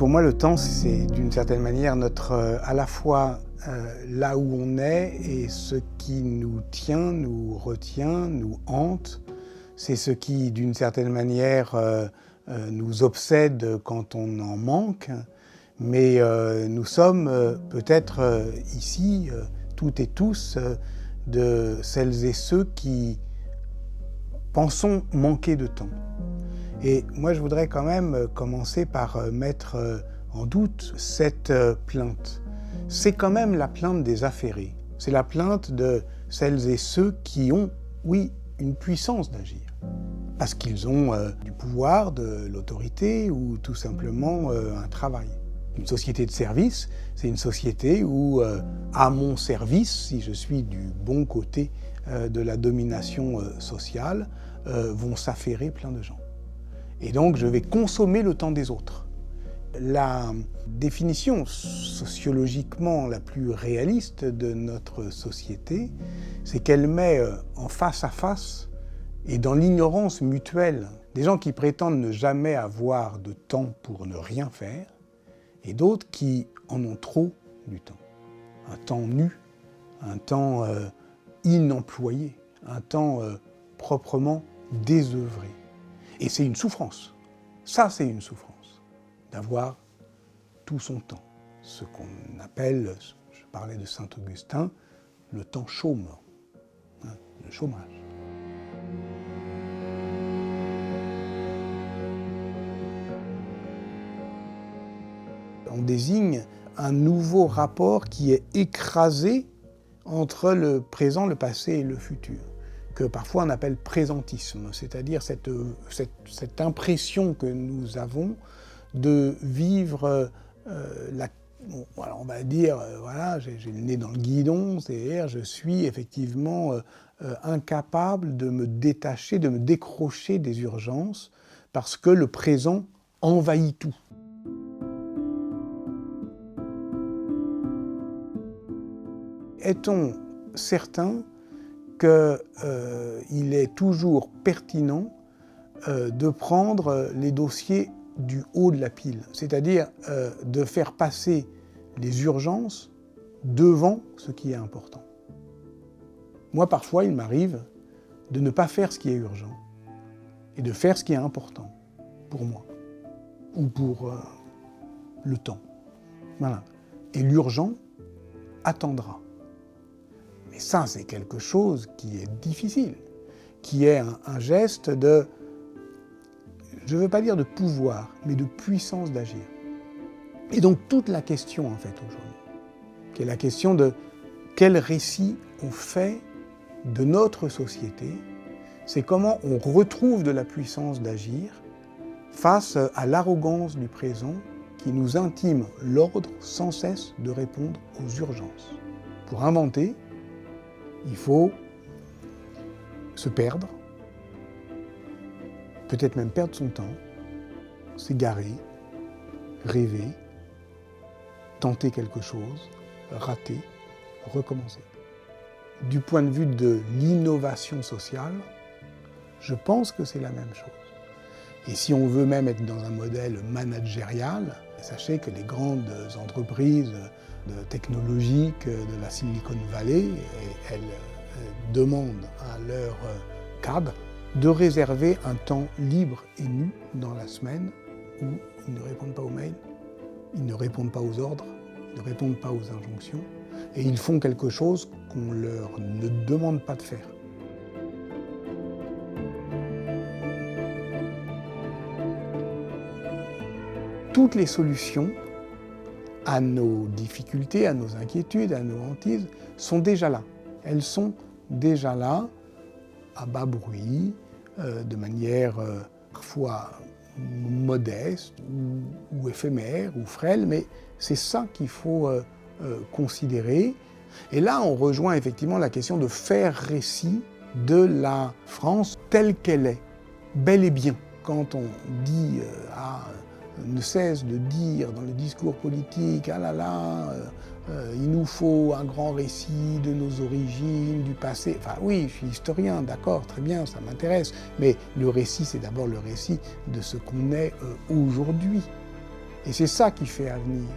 Pour moi, le temps, c'est d'une certaine manière notre, à la fois là où on est et ce qui nous tient, nous retient, nous hante. C'est ce qui, d'une certaine manière, nous obsède quand on en manque. Mais nous sommes peut-être ici, toutes et tous, de celles et ceux qui pensons manquer de temps. Et moi, je voudrais quand même commencer par mettre en doute cette plainte. C'est quand même la plainte des affairés. C'est la plainte de celles et ceux qui ont, oui, une puissance d'agir. Parce qu'ils ont du pouvoir, de l'autorité ou tout simplement un travail. Une société de service, c'est une société où, à mon service, si je suis du bon côté de la domination sociale, vont s'affairer plein de gens. Et donc, je vais consommer le temps des autres. La définition sociologiquement la plus réaliste de notre société, c'est qu'elle met en face à face et dans l'ignorance mutuelle des gens qui prétendent ne jamais avoir de temps pour ne rien faire et d'autres qui en ont trop du temps. Un temps nu, un temps inemployé, un temps proprement désœuvré. Et c'est une souffrance. Ça, c'est une souffrance, d'avoir tout son temps. Ce qu'on appelle, je parlais de Saint-Augustin, le temps chôme, le chômage. On désigne un nouveau rapport qui est écrasé entre le présent, le passé et le futur, que parfois on appelle présentisme, c'est-à-dire cette impression que nous avons de vivre on va dire, voilà, j'ai le nez dans le guidon, c'est-à-dire je suis effectivement incapable de me détacher, de me décrocher des urgences, parce que le présent envahit tout. Est-on certain qu'il est toujours pertinent de prendre les dossiers du haut de la pile, c'est-à-dire de faire passer les urgences devant ce qui est important. Moi, parfois, il m'arrive de ne pas faire ce qui est urgent et de faire ce qui est important pour moi ou pour le temps. Voilà. Et l'urgent attendra. Mais ça, c'est quelque chose qui est difficile, qui est un geste de, je ne veux pas dire de pouvoir, mais de puissance d'agir. Et donc toute la question, en fait, aujourd'hui, qui est la question de quel récit on fait de notre société, c'est comment on retrouve de la puissance d'agir face à l'arrogance du présent qui nous intime l'ordre sans cesse de répondre aux urgences. Pour inventer, il faut se perdre, peut-être même perdre son temps, s'égarer, rêver, tenter quelque chose, rater, recommencer. Du point de vue de l'innovation sociale, je pense que c'est la même chose. Et si on veut même être dans un modèle managérial, sachez que les grandes entreprises technologiques de la Silicon Valley, elles demandent à leurs cadres de réserver un temps libre et nu dans la semaine où ils ne répondent pas aux mails, ils ne répondent pas aux ordres, ils ne répondent pas aux injonctions, et ils font quelque chose qu'on leur ne demande pas de faire. Toutes les solutions à nos difficultés, à nos inquiétudes, à nos hantises, sont déjà là. Elles sont déjà là, à bas bruit, de manière parfois modeste ou éphémère ou frêle, mais c'est ça qu'il faut considérer. Et là, on rejoint effectivement la question de faire récit de la France telle qu'elle est, bel et bien. Quand on dit ne cesse de dire dans le discours politique « Ah là là, il nous faut un grand récit de nos origines, du passé ». Enfin oui, je suis historien, d'accord, très bien, ça m'intéresse. Mais le récit, c'est d'abord le récit de ce qu'on est aujourd'hui. Et c'est ça qui fait avenir.